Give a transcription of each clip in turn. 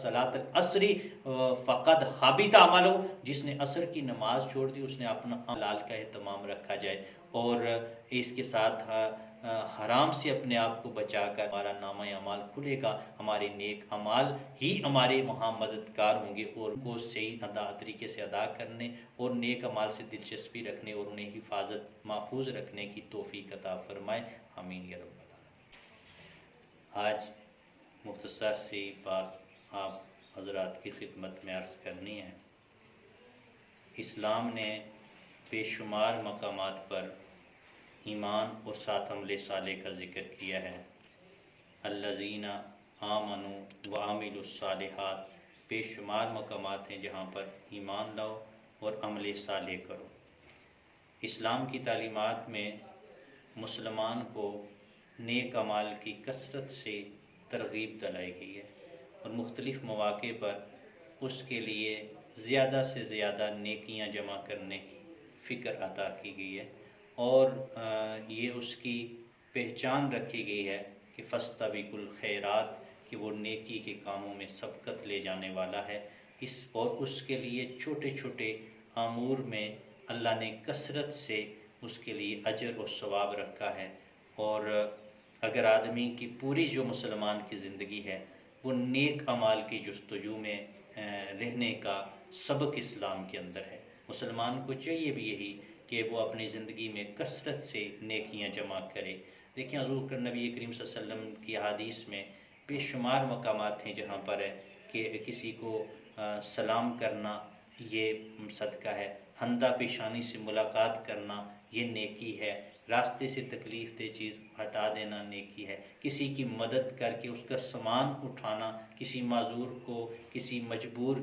صلاۃ العصری فقد حبط عملہ، جس نے عصر کی نماز چھوڑ دی اس نے اپنا حلال کا اہتمام رکھا جائے، اور اس کے ساتھ حرام سے اپنے آپ کو بچا کر ہمارا نامہ اعمال کھلے گا، ہمارے نیک اعمال ہی ہمارے وہاں مددگار ہوں گے، اور ان کو صحیح طریقے سے ادا کرنے اور نیک اعمال سے دلچسپی رکھنے اور انہیں حفاظت محفوظ رکھنے کی توفیق عطا فرمائے، آمین یا رب العالمین۔ آج مختصر سی بات آپ حضرات کی خدمت میں عرض کرنی ہے۔ اسلام نے بے شمار مقامات پر ایمان اور ساتھ عمل صالح کا ذکر کیا ہے۔ الذین آمنوا وعملوا الصالحات، بے شمار مقامات ہیں جہاں پر ایمان لاؤ اور عمل صالح کرو۔ اسلام کی تعلیمات میں مسلمان کو نیک اعمال کی کثرت سے ترغیب دلائی گئی ہے، اور مختلف مواقع پر اس کے لیے زیادہ سے زیادہ نیکیاں جمع کرنے کی فکر عطا کی گئی ہے، اور یہ اس کی پہچان رکھی گئی ہے کہ فاستبقوا الخیرات، کہ وہ نیکی کے کاموں میں سبقت لے جانے والا ہے، اور اس کے لیے چھوٹے چھوٹے امور میں اللہ نے کثرت سے اس کے لیے اجر و ثواب رکھا ہے۔ اور اگر آدمی کی پوری جو مسلمان کی زندگی ہے وہ نیک اعمال کی جستجو میں رہنے کا سبق اسلام کے اندر ہے، مسلمان کو چاہیے بھی یہی کہ وہ اپنی زندگی میں کثرت سے نیکیاں جمع کرے۔ دیکھیں حضور نبی کریم صلی اللہ علیہ وسلم کی حدیث میں بے شمار مقامات ہیں جہاں پر ہے کہ کسی کو سلام کرنا یہ صدقہ ہے، ہندہ پیشانی سے ملاقات کرنا یہ نیکی ہے، راستے سے تکلیف دہ چیز ہٹا دینا نیکی ہے، کسی کی مدد کر کے اس کا سامان اٹھانا، کسی معذور کو کسی مجبور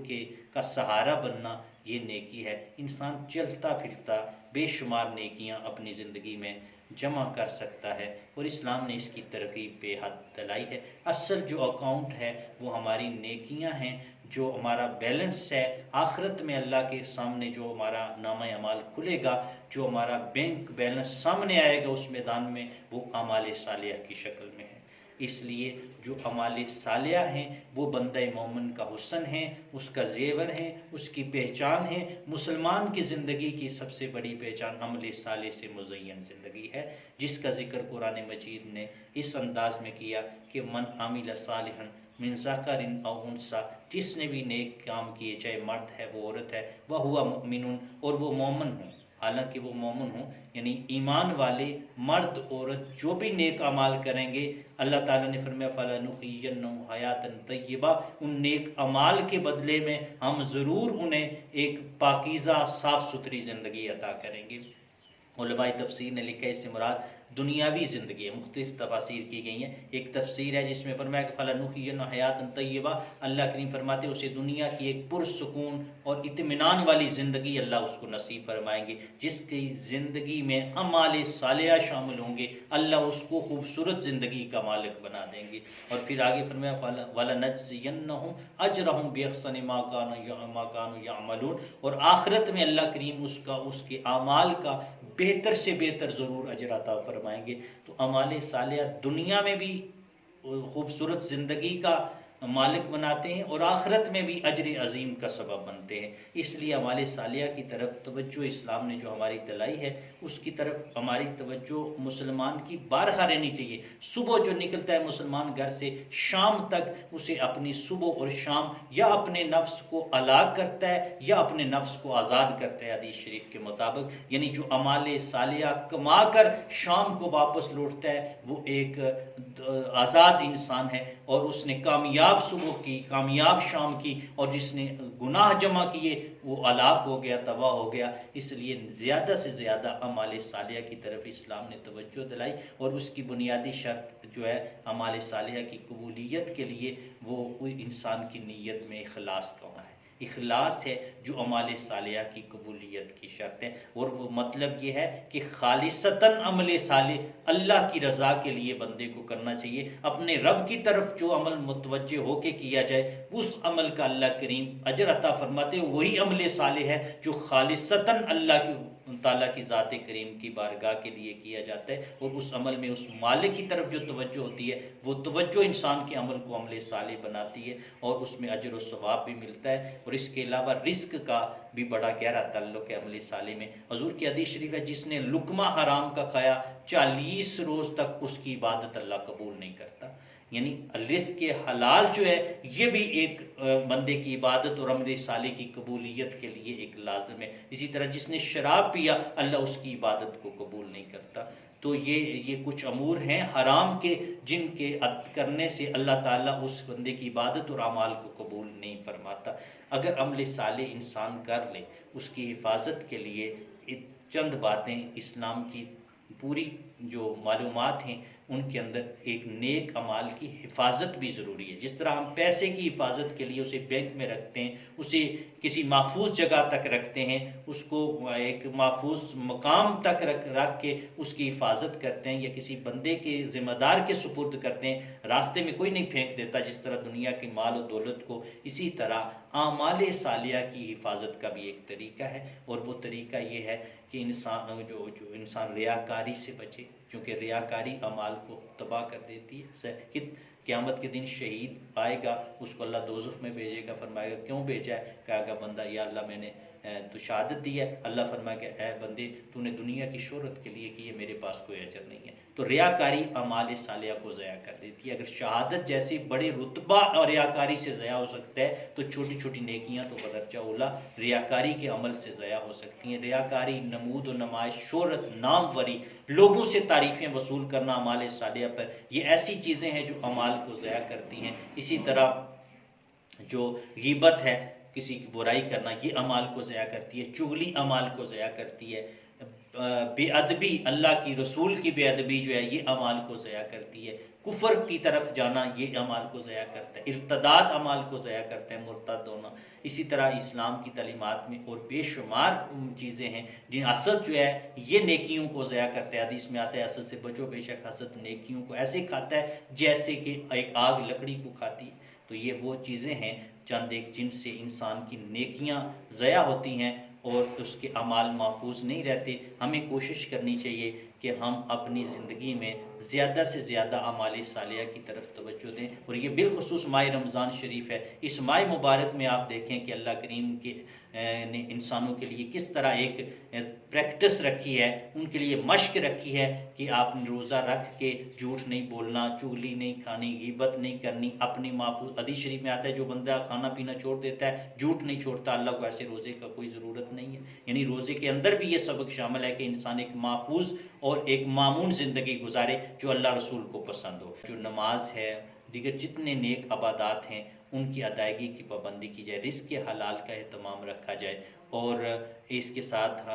کا سہارا بننا یہ نیکی ہے۔ انسان چلتا پھرتا بے شمار نیکیاں اپنی زندگی میں جمع کر سکتا ہے، اور اسلام نے اس کی ترغیب بے حد دلائی ہے۔ اصل جو اکاؤنٹ ہے وہ ہماری نیکیاں ہیں، جو ہمارا بیلنس ہے آخرت میں اللہ کے سامنے، جو ہمارا نامہ اعمال کھلے گا، جو ہمارا بینک بیلنس سامنے آئے گا اس میدان میں، وہ اعمال صالحہ کی شکل میں ہے۔ اس لیے جو اعمال صالحہ ہیں وہ بندہ مومن کا حسن ہے، اس کا زیور ہے، اس کی پہچان ہے۔ مسلمان کی زندگی کی سب سے بڑی پہچان عمل صالح سے مزین زندگی ہے، جس کا ذکر قرآن مجید نے اس انداز میں کیا کہ من عمل صالحا من ذکر او انثی، جس نے بھی نیک کام کیے، چاہے مرد ہے وہ عورت ہے، وہو مؤمن، اور وہ مومن ہوں، حالانکہ وہ مومن ہوں، یعنی ایمان والے مرد عورت جو بھی نیک اعمال کریں گے، اللہ تعالیٰ نے فرمایا فَلَنُحْيِيَنَّهُمْ حَيَاةً طَيِّبَةً، ان نیک اعمال کے بدلے میں ہم ضرور انہیں ایک پاکیزہ صاف ستھری زندگی عطا کریں گے۔ علماء تفسیر نے لکھا ہے اس سے مراد دنیاوی زندگی ہے، مختلف تفاسیر کی گئی ہیں۔ ایک تفسیر ہے جس میں فرمایا کہ فَلَنُحْيِيَنَّهُمْ حَيَاةً طَيِّبَةً، اللہ کریم فرماتے ہیں اسے دنیا کی ایک پرسکون اور اطمینان والی زندگی اللہ اس کو نصیب فرمائیں گے، جس کی زندگی میں اعمال صالحہ شامل ہوں گے، اللہ اس کو خوبصورت زندگی کا مالک بنا دیں گے۔ اور پھر آگے فرمایا وَلَنَجْزِيَنَّهُمْ أَجْرَهُمْ بِأَحْسَنِ مَا كَانُوا يَعْمَلُونَ، اور آخرت میں اللہ کریم اس کے اعمال کا بہتر سے بہتر ضرور اجر عطا فرمائیں گے۔ تو اعمال صالحہ دنیا میں بھی خوبصورت زندگی کا مالک بناتے ہیں، اور آخرت میں بھی اجر عظیم کا سبب بنتے ہیں۔ اس لیے اعمال صالحہ کی طرف توجہ اسلام نے جو ہماری دلائی ہے، اس کی طرف ہماری توجہ مسلمان کی بارہا رہنی چاہیے۔ صبح جو نکلتا ہے مسلمان گھر سے، شام تک اسے اپنی صبح اور شام یا اپنے نفس کو ہلاک کرتا ہے یا اپنے نفس کو آزاد کرتا ہے حدیث شریف کے مطابق، یعنی جو اعمال صالحہ کما کر شام کو واپس لوٹتا ہے وہ ایک آزاد انسان ہے، اور اس نے کامیاب صبح کی، کامیاب شام کی، اور جس نے گناہ جمع کیے وہ ہلاک ہو گیا، تباہ ہو گیا۔ اس لیے زیادہ سے زیادہ اعمال صالحہ کی طرف اسلام نے توجہ دلائی، اور اس کی بنیادی شرط جو ہے اعمال صالحہ کی قبولیت کے لیے وہ کوئی انسان کی نیت میں اخلاص کا ہونا ہے۔ اخلاص ہے جو اعمال صالحہ کی قبولیت کی شرط ہے، اور وہ مطلب یہ ہے کہ خالصتاً عمل صالح اللہ کی رضا کے لیے بندے کو کرنا چاہیے، اپنے رب کی طرف جو عمل متوجہ ہو کے کیا جائے اس عمل کا اللہ کریم اجر عطا فرماتے ہیں۔ وہی عمل صالح ہے جو خالصتاً اللہ تعالیٰ کی ذات کریم کی بارگاہ کے لیے کیا جاتا ہے، اور اس عمل میں اس مالک کی طرف جو توجہ ہوتی ہے وہ توجہ انسان کے عمل کو عمل صالح بناتی ہے، اور اس میں اجر و ثواب بھی ملتا ہے، اور اس کے علاوہ رزق کا بھی بڑا گہرا تعلق ہے عمل صالح میں۔ حضور کی حدیث شریف ہے، جس نے لقمہ حرام کا کھایا 40 روز تک اس کی عبادت اللہ قبول نہیں کرتا۔ یعنی رزق کے حلال جو ہے یہ بھی ایک بندے کی عبادت اور عمل صالح کی قبولیت کے لیے ایک لازم ہے۔ اسی طرح جس نے شراب پیا اللہ اس کی عبادت کو قبول نہیں کرتا۔ تو یہ کچھ امور ہیں حرام کے جن کے کرنے سے اللہ تعالیٰ اس بندے کی عبادت اور اعمال کو قبول نہیں فرماتا۔ اگر عمل صالح انسان کر لے اس کی حفاظت کے لیے چند باتیں اسلام کی پوری جو معلومات ہیں ان کے اندر ایک نیک اعمال کی حفاظت بھی ضروری ہے۔ جس طرح ہم پیسے کی حفاظت کے لیے اسے بینک میں رکھتے ہیں، اسے کسی محفوظ جگہ تک رکھتے ہیں، اس کو ایک محفوظ مقام تک رکھ کے اس کی حفاظت کرتے ہیں، یا کسی بندے کے ذمہ دار کے سپرد کرتے ہیں، راستے میں کوئی نہیں پھینک دیتا جس طرح دنیا کے مال و دولت کو، اسی طرح اعمال صالحہ کی حفاظت کا بھی ایک طریقہ ہے، اور وہ طریقہ یہ ہے کہ انسان ریاکاری سے بچے، چونکہ ریاکاری اعمال کو تباہ کر دیتی ہے۔ کہ قیامت کے دن شہید آئے گا، اس کو اللہ دوزخ میں بھیجے گا، فرمائے گا کیوں بھیجا ہے؟ کہا گا بندہ یا اللہ میں نے تو شہادت دی ہے۔ اللہ فرمائے گا اے بندے تو نے دنیا کی شہرت کے لیے کی ہے، میرے پاس کوئی اجر نہیں ہے۔ تو ریاکاری اعمال صالحہ کو ضیاع کر دیتی ہے۔ اگر شہادت جیسی بڑے رتبہ اور ریاکاری سے ضیاع ہو سکتا ہے تو چھوٹی چھوٹی نیکیاں تو بدرجہ اولا ریاکاری کے عمل سے ضیاع ہو سکتی ہیں۔ ریاکاری، نمود و نمائش، شہرت، ناموری، لوگوں سے تعریفیں وصول کرنا اعمال صالحہ پر، یہ ایسی چیزیں ہیں جو اعمال کو ضیاع کرتی ہیں۔ اسی طرح جو غیبت ہے، کسی کی برائی کرنا، یہ اعمال کو ضیاع کرتی ہے۔ چغلی اعمال کو ضیاع کرتی ہے۔ بے ادبی، اللہ کی رسول کی بے ادبی جو ہے یہ اعمال کو ضیاع کرتی ہے۔ کفر کی طرف جانا یہ اعمال کو ضیاع کرتا ہے۔ ارتداد اعمال کو ضیاع کرتا ہے، مرتد ہونا۔ اسی طرح اسلام کی تعلیمات میں اور بے شمار چیزیں ہیں جن حسد جو ہے یہ نیکیوں کو ضیاع کرتا ہے۔ حدیث میں آتا ہے حسد سے بچو، بے شک حسد نیکیوں کو ایسے کھاتا ہے جیسے کہ ایک آگ لکڑی کو کھاتی ہے۔ تو یہ وہ چیزیں ہیں چند ایک جن سے انسان کی نیکیاں ضیاع ہوتی ہیں اور اس کے اعمال محفوظ نہیں رہتے۔ ہمیں کوشش کرنی چاہیے کہ ہم اپنی زندگی میں زیادہ سے زیادہ اعمال صالحہ کی طرف توجہ دیں، اور یہ بالخصوص ماہ رمضان شریف ہے۔ اس ماہ مبارک میں آپ دیکھیں کہ اللہ کریم نے انسانوں کے لیے کس طرح ایک پریکٹس رکھی ہے، ان کے لیے مشق رکھی ہے کہ آپ نے روزہ رکھ کے جھوٹ نہیں بولنا، چغلی نہیں کھانی، غیبت نہیں کرنی، اپنی محفوظ۔ حدیث شریف میں آتا ہے جو بندہ کھانا پینا چھوڑ دیتا ہے، جھوٹ نہیں چھوڑتا، اللہ کو ایسے روزے کا کوئی ضرورت نہیں ہے۔ یعنی روزے کے اندر بھی یہ سبق شامل ہے کہ انسان ایک محفوظ اور ایک معمون زندگی گزارے جو اللہ رسول کو پسند ہو۔ جو نماز ہے، دیگر جتنے نیک عبادات ہیں ان کی ادائیگی کی پابندی کی جائے، رزق کے حلال کا اہتمام رکھا جائے، اور اس کے ساتھ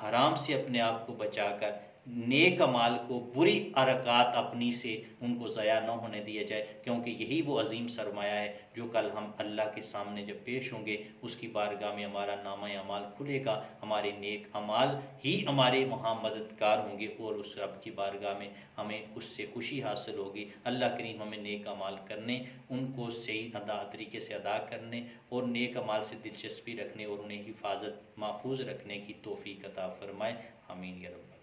حرام سے اپنے آپ کو بچا کر نیک اعمال کو، بری حرکات اپنی سے ان کو ضیاع نہ ہونے دیا جائے، کیونکہ یہی وہ عظیم سرمایہ ہے جو کل ہم اللہ کے سامنے جب پیش ہوں گے اس کی بارگاہ میں ہمارا نامہ اعمال کھلے گا، ہمارے نیک اعمال ہی ہمارے وہاں مددگار ہوں گے، اور اس رب کی بارگاہ میں ہمیں اس سے خوشی حاصل ہوگی۔ اللہ کریم ہمیں نیک اعمال کرنے، ان کو صحیح طریقے سے ادا کرنے اور نیک اعمال سے دلچسپی رکھنے اور انہیں حفاظت محفوظ رکھنے کی توفیق عطا فرمائے۔ آمین یا رب۔